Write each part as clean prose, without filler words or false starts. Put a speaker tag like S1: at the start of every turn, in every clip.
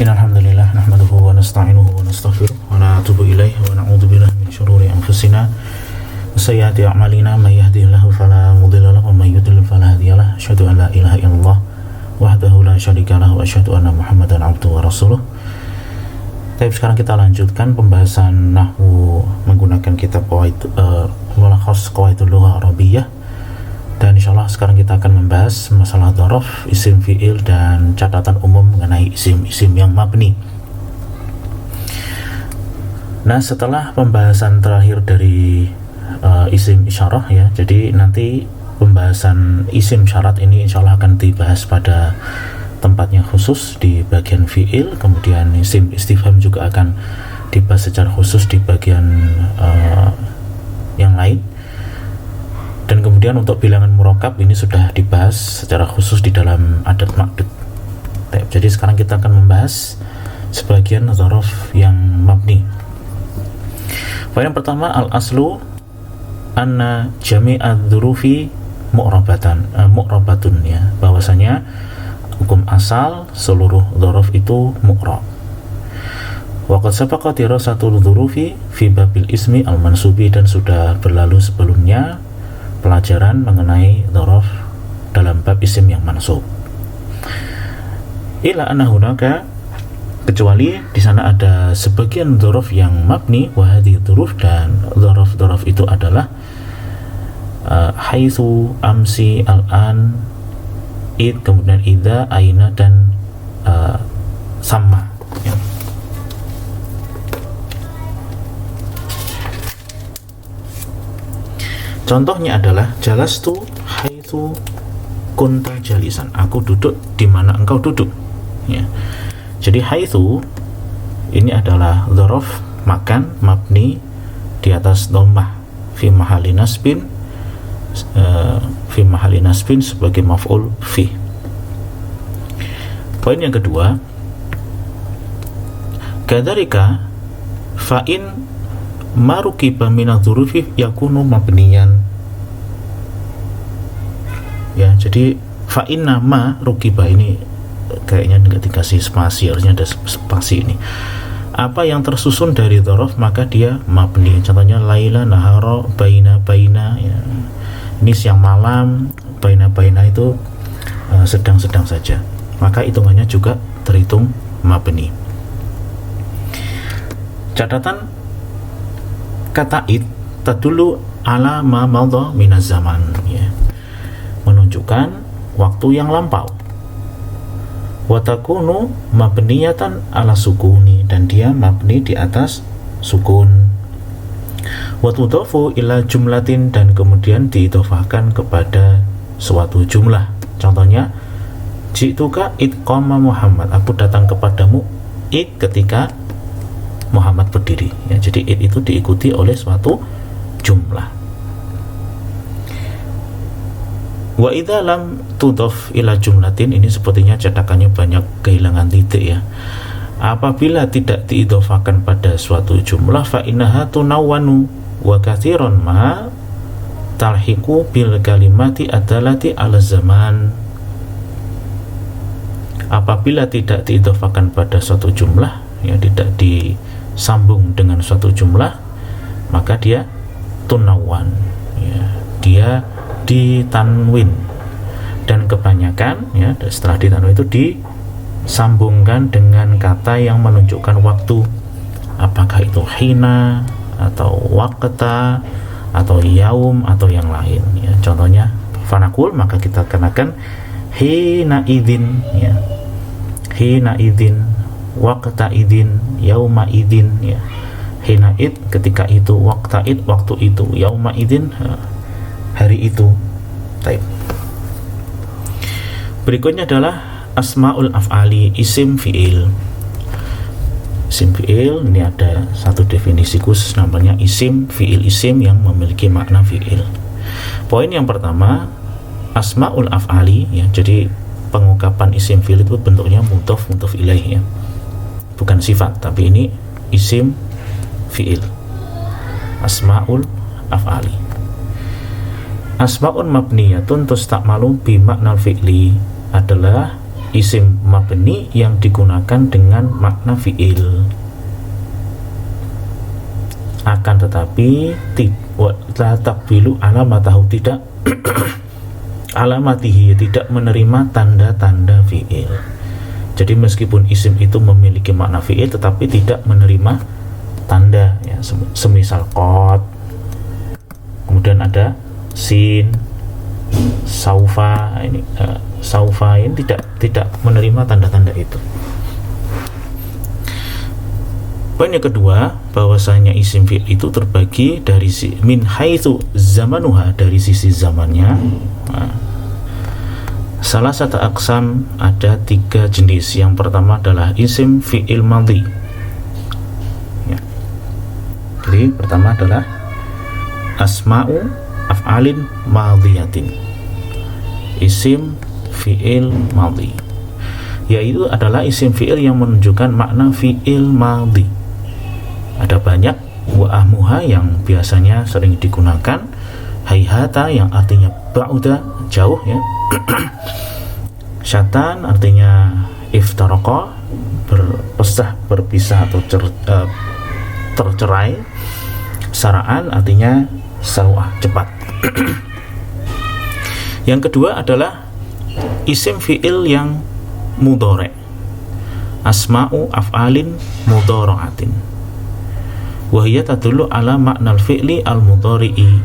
S1: Innalhamdulillah nahmaduhu wa nasta'inuhu wa nastaghfiruh wa natubu ilaihi wa na'udzu billahi min syururi anfusina wa sayyiati a'malina may yahdihillahu fala mudilla lahu wa may yudlil fala hadiya lahu asyhadu an la ilaha illallah wahdahu la syarika lahu wa asyhadu anna Muhammadan abduhu wa rasuluh. Tapi sekarang kita lanjutkan pembahasan nahwu menggunakan kitab Mulakhas Qawaidul Lughah Arabiyyah. Dan insyaallah sekarang kita akan membahas masalah dzaraf, isim fi'il, dan catatan umum mengenai isim-isim yang mabni. Nah, setelah pembahasan terakhir dari isim isyarah ya, jadi nanti pembahasan isim syarat ini insyaallah akan dibahas pada tempatnya khusus di bagian fi'il. Kemudian isim istifham juga akan dibahas secara khusus di bagian yang lain. Dan kemudian untuk bilangan murakkab ini sudah dibahas secara khusus di dalam adat ma'dud. Jadi sekarang kita akan membahas sebagian dzaraf yang mabni. Poin yang pertama, al-aslu anna jami'adz dzurufi mu'rabatun ya, bahwasanya hukum asal seluruh dzaraf itu mu'rab. Wa qad sabaqa dirasatul dzurufi fi babil ismi al-mansubi, dan sudah berlalu sebelumnya pelajaran mengenai dzaraf dalam bab isim yang mansub. Ila anna hunaka, kecuali di sana ada sebagian dzaraf yang mabni, wa hadhihi dzuruf, dan dzaraf itu adalah haitsu, amsi, al-an, id, kemudian idza, aina, dan sama ya. Contohnya adalah jalastu haitsu kunta jalisan, aku duduk di mana engkau duduk ya. Jadi haitsu ini adalah dzaraf makan mabni di atas dhammah fi mahalli nasbin sebagai maf'ul fi. Poin yang kedua, kadzalika fa in marukiba minadz dzurufi yakunu mabniyan ya. Jadi fa inna ma rukiba ini kayaknya nggak dikasih spasi, harusnya ada spasi ini. Apa yang tersusun dari dzaraf maka dia mabni. Contohnya laila, nahara, baina ya. Ini siang malam, baina itu sedang-sedang saja, maka hitungannya juga terhitung mabni. Catatan, kata id tadullu ala ma madha minaz zaman ya, menunjukkan waktu yang lampau. Wa takunu mabniyatan ala sukuni, dan dia mabni di atas sukun. Wa tudhafu ila jumlatin, dan kemudian diidhofahkan kepada suatu jumlah. Contohnya ji'tuka id qama Muhammad, aku datang kepadamu id ketika Muhammad berdiri ya. Jadi id itu diikuti oleh suatu jumlah. Wa idza lam tudhaf ila jumlatin, ini sepertinya cetakannya banyak kehilangan titik ya. Apabila tidak diidhofakan pada suatu jumlah, fa innaha tunawwanu wa katsiran ma talhiqu bil kalimati adalati ala zaman. Apabila tidak diidhofakan pada suatu jumlah ya, tidak disambung dengan suatu jumlah, maka dia tunawwan ya, dia ditanwin. Dan kebanyakan ya, setelah ditanwin itu disambungkan dengan kata yang menunjukkan waktu, apakah itu hina atau waqta atau yaum atau yang lain ya. Contohnya fanaqul, maka kita kenakan hina idzin ya, hina idzin, waqta idzin, yauma idzin ya. Hina id ketika itu, waqta id waktu itu, yauma idzin hari itu. Baik. Berikutnya adalah asmaul af'ali, isim fi'il. Isim fi'il ini ada satu definisi khusus namanya isim fi'il, isim yang memiliki makna fi'il. Poin yang pertama, asmaul af'ali ya. Jadi pengungkapan isim fi'il itu bentuknya mudhof ilaih ya, bukan sifat, tapi ini isim fi'il, asmaul af'ali. Asma'un mabniyatun tusta'malu bi maknal fi'li adalah isim mabni yang digunakan dengan makna fi'il. Akan tetapi la taqbilu alamatahu, tidak alamatihi, tidak menerima tanda-tanda fi'il. Jadi meskipun isim itu memiliki makna fi'il tetapi tidak menerima tanda, ya, semisal qad, kemudian ada sin, saufa, ini saufa ini tidak menerima tanda-tanda itu. Poin yang kedua, bahwasanya isim fi'il itu terbagi dari min haitsu zamanuha, dari sisi zamannya. Salah satu aqsam, ada 3 jenis. Yang pertama adalah isim fi'il madhi. Ya. Jadi pertama adalah asma'u af'alin madhiyatin, isim fi'il madhi, yaitu adalah isim fi'il yang menunjukkan makna fi'il madhi. Ada banyak. Wa ahmuha yang biasanya sering digunakan, hayhata yang artinya ba'uda, jauh, ya. Syatan artinya iftaraqa, berpisah atau tercerai. Sara'an artinya sarwah, cepat. Yang kedua adalah isim fi'il yang mudhari', asma'u af'alin mudhara'atin, wa hiya tadullu ala maknal fi'li al-mudhari'i,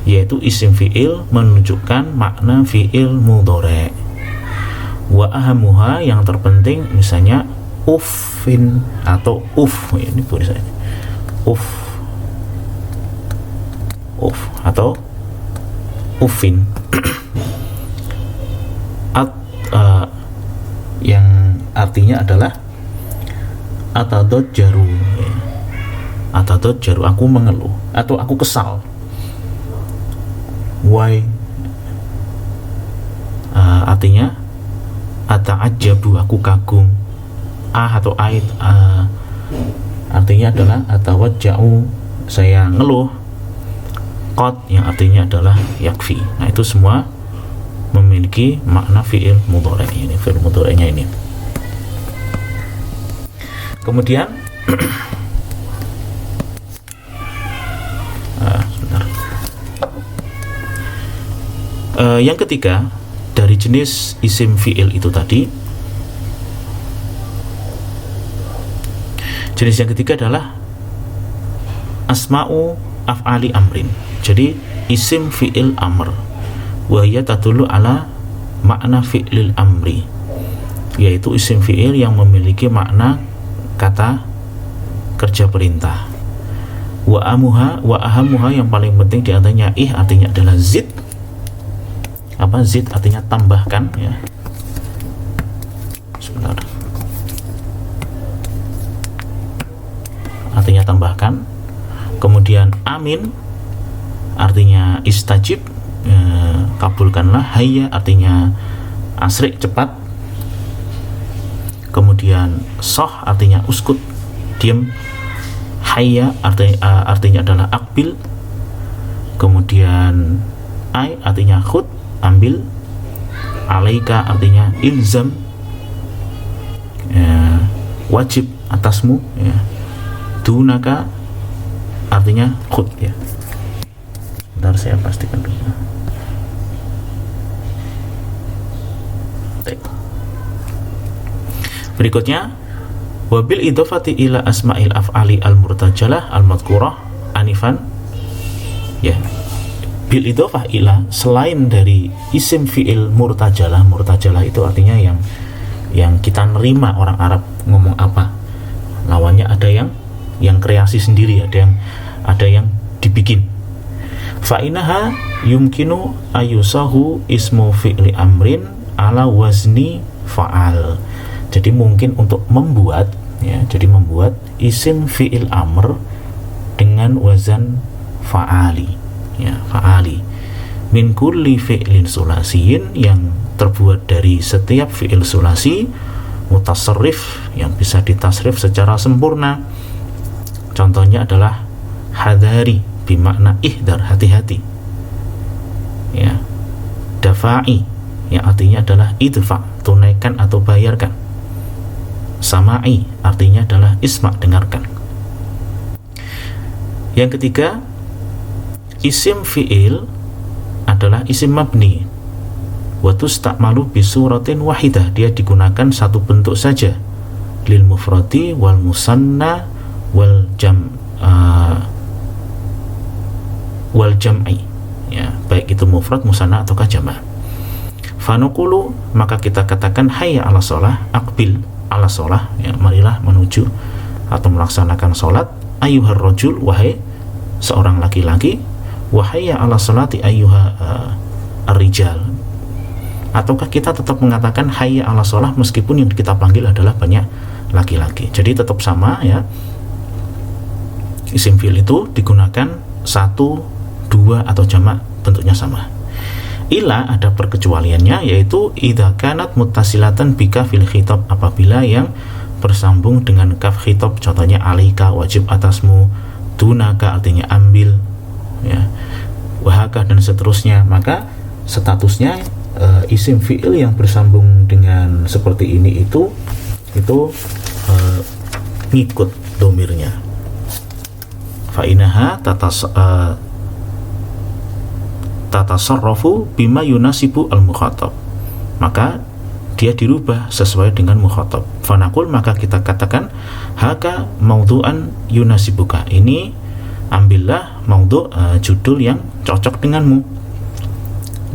S1: yaitu isim fi'il menunjukkan makna fi'il mudhari'. Wa ahamuha yang terpenting, misalnya uffin atau ini tulisannya uff atau uffin. Yang artinya adalah atadajjaru, ya. Atadajjaru, aku mengeluh atau aku kesal. Why, artinya ata'ajjabu, aku kagum. Atau ait, artinya adalah atawajja'u, saya ngeluh. Qad yang artinya adalah yakfi. Nah, itu semua memiliki makna fi'il mudhari'. Ini fi'il mudhari'nya ini. Kemudian sebentar. Yang ketiga dari jenis isim fi'il itu tadi, jenis yang ketiga adalah asma'u af'ali amrin. Jadi isim fi'il amr, wa hiya tadullu ala makna fi'lil amri, yaitu isim fi'il yang memiliki makna kata kerja perintah. Wa ahamuha yang paling penting diantaranya artinya adalah zid. Apa zid artinya tambahkan, ya. Sebentar. Artinya tambahkan. Kemudian amin artinya istajib, kabulkanlah. Hayya artinya asri, cepat. Kemudian soh artinya uskut, diam. Hayya artinya adalah akbil. Kemudian ai artinya khud, ambil. Alaika artinya ilzam, wajib atasmu, ya. Dunaka artinya khud, ya. Bentar, saya pastikan dulu. Berikutnya, wabil idhofati ila asma'il af'ali al-murtajalah al-madhkurah anifan, ya. Bil idhofah ila, selain dari isim fi'il murtajalah. Murtajalah itu artinya yang kita nerima. Orang Arab ngomong apa, lawannya ada yang kreasi sendiri, ada yang dibikin. Fa'inaha yumkinu ayusahu ismu fi'li amrin ala wazni fa'al. Jadi mungkin untuk membuat, ya, jadi membuat isim fi'il amr dengan wazan fa'ali, ya, fa'ali. Min kulli fi'lin sulasiyin, yang terbuat dari setiap fi'il sulasi, mutasarrif yang bisa ditasrif secara sempurna. Contohnya adalah hadari, bimakna ihdar, hati-hati, ya. Dafa'i yang artinya adalah idfa, tunaikan atau bayarkan. Sama'i artinya adalah isma, dengarkan. Yang ketiga, isim fi'il adalah isim mabni. Wa tusta'malu bi suratin wahidah, dia digunakan satu bentuk saja. Lil mufradi wal musanna wal jam'i, ya, baik itu mufrad, musanna ataukah jama'. Fanukulu, maka kita katakan hayya ala sholah, aqbil ala sholah, ya, marilah menuju atau melaksanakan sholat. Ayyuhar rajul, wahai seorang laki-laki. Wahayya ala sholati ayyuha ar-rijal. Ataukah kita tetap mengatakan hayya ala sholah meskipun yang kita panggil adalah banyak laki-laki. Jadi tetap sama, ya, isim fi'il itu digunakan satu, dua atau jamak, bentuknya sama. Ila, ada perkecualiannya, yaitu idza kanat muttasilatan bika fil khitab, apabila yang bersambung dengan kaf khitab, contohnya alika, wajib atasmu, dunaka artinya ambil, ya, wahaka dan seterusnya, maka statusnya isim fi'il yang bersambung dengan seperti ini itu ngikut domirnya. Fa'inaha tatasarrafu bima yunasibu al-mukhatab, maka dia dirubah sesuai dengan mukhatab. Fanaqul, maka kita katakan haka maudhu'an yunasibuka, ini ambillah maudhu', judul yang cocok denganmu.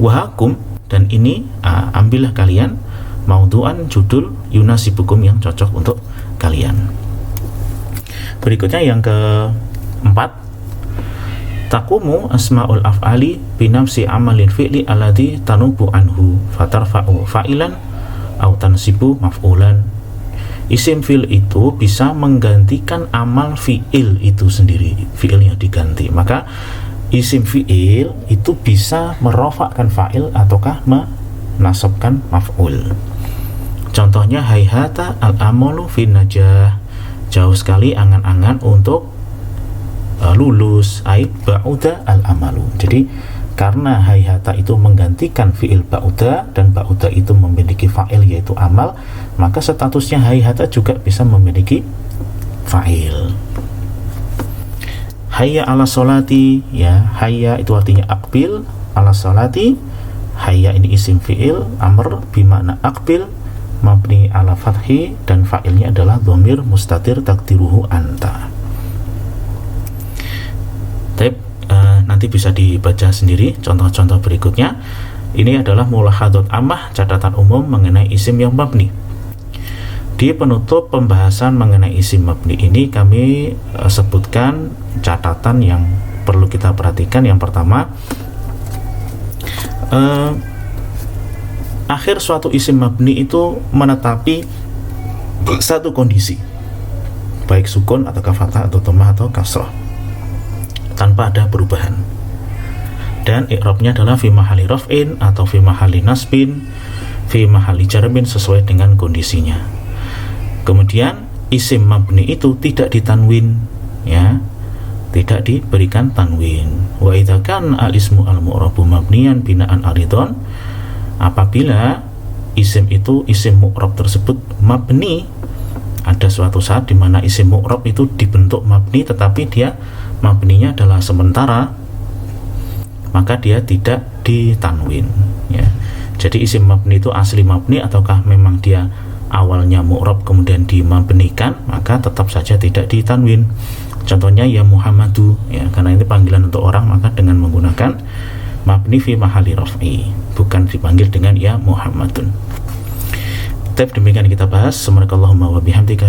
S1: Wahakum, dan ini ambillah kalian maudhu'an, judul yunasibukum, yang cocok untuk kalian. Berikutnya yang keempat, taqumu asma'ul af'ali binafsi amalin fi'li alladhi tanubu anhu fatarfa'u fa'ilan au tansibu maf'ulan. Isim fi'il itu bisa menggantikan amal fi'il itu sendiri, fi'ilnya diganti. Maka isim fi'il itu bisa merofakkan fa'il ataukah menasabkan maf'ul. Contohnya hayhata al-amalu fin najah, jauh sekali angan-angan untuk lulus, ai ba'uda al-amalu. Jadi karena hayhata itu menggantikan fi'il ba'uda, dan ba'uda itu memiliki fa'il yaitu amal, maka statusnya hayhata juga bisa memiliki fa'il. Hayya ala sholati, ya, hayya itu artinya aqbil, ala sholati, hayya ini isim fi'il amr bimakna aqbil, mabni ala fathi, dan fa'ilnya adalah dhamir mustatir takdiruhu anta. Nanti bisa dibaca sendiri contoh-contoh berikutnya. Ini adalah mulahadot amah, catatan umum mengenai isim yang mabni. Di penutup pembahasan mengenai isim mabni ini kami sebutkan catatan yang perlu kita perhatikan. Yang pertama, akhir suatu isim mabni itu menetapi satu kondisi, baik sukun atau fathah atau dhammah atau kasrah, tanpa ada perubahan, dan i'rabnya adalah fi mahalli raf'in atau fi mahalli nasbin, fi mahalli jarmin, sesuai dengan kondisinya. Kemudian isim mabni itu tidak ditanwin, ya, tidak diberikan tanwin. Wa idza kana al-ismu al-mu'rabu mabniyan binaan aridon, apabila isim itu, isim mu'rab tersebut mabni, ada suatu saat di mana isim mu'rab itu dibentuk mabni tetapi dia mabninya adalah sementara, maka dia tidak ditanwin, ya. Jadi isim mabni itu asli mabni ataukah memang dia awalnya mu'rab kemudian dimabnikan, maka tetap saja tidak ditanwin. Contohnya ya Muhammadu, ya, karena ini panggilan untuk orang, maka dengan menggunakan mabni fi mahalli raf'i, bukan dipanggil dengan ya Muhammadun. Demikian kita bahas. Subhanakallahumma wa bihamdika.